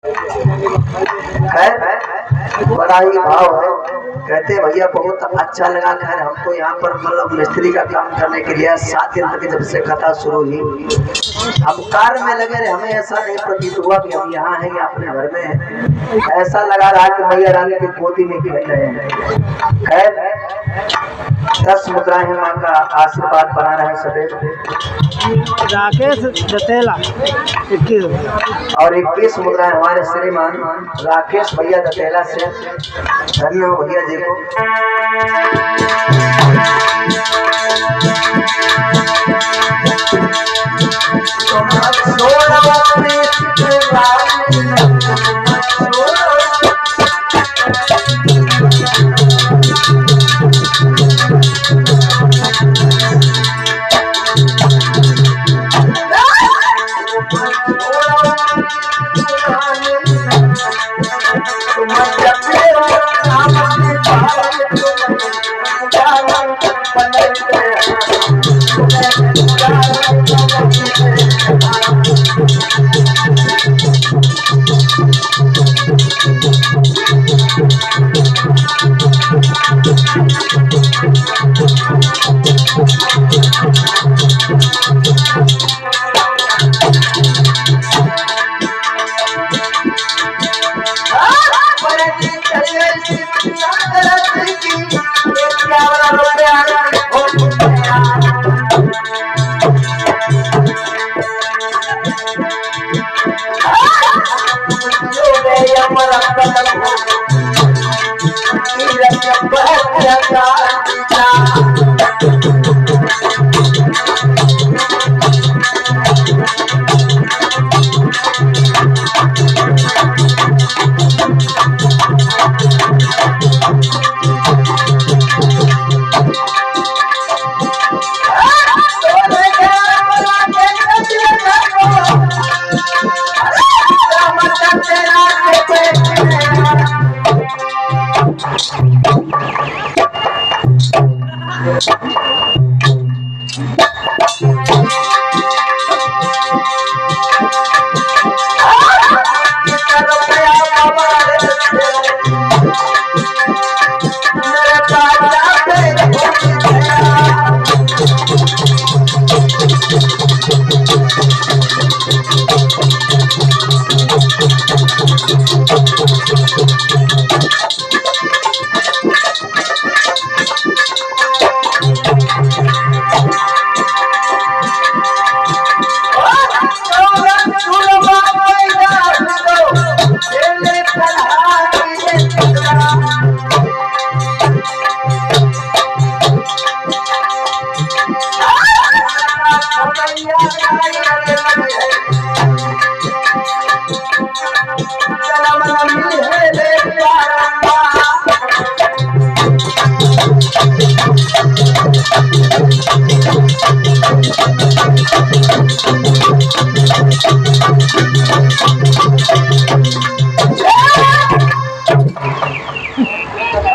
बड़ा ही भाव है। कहते भैया बहुत अच्छा लगा। खैर हम तो यहाँ पर मतलब मिस्त्री का काम करने के लिए 7 दिन तक जब से कथा शुरू हुई हम कार्य में लगे रहे। हमें ऐसा नहीं प्रतीत हुआ कि हम यहाँ हैं या अपने घर में हैं। ऐसा लगा रहा कि मैया रानी की गोदी में खेल रहे हैं। खैर 10 मुद्राएं हैं, मां का आशीर्वाद बना रहे सदैव। राकेश दतेला 21 और 21 मुद्राएं हमारे श्रीमान राकेश भैया दतेला से। धन्य हो भैया जी को।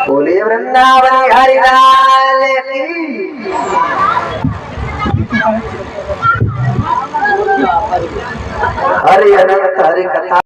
बोलिए वृंदावन हरिलाल की। हरि अनंत हरि कथा।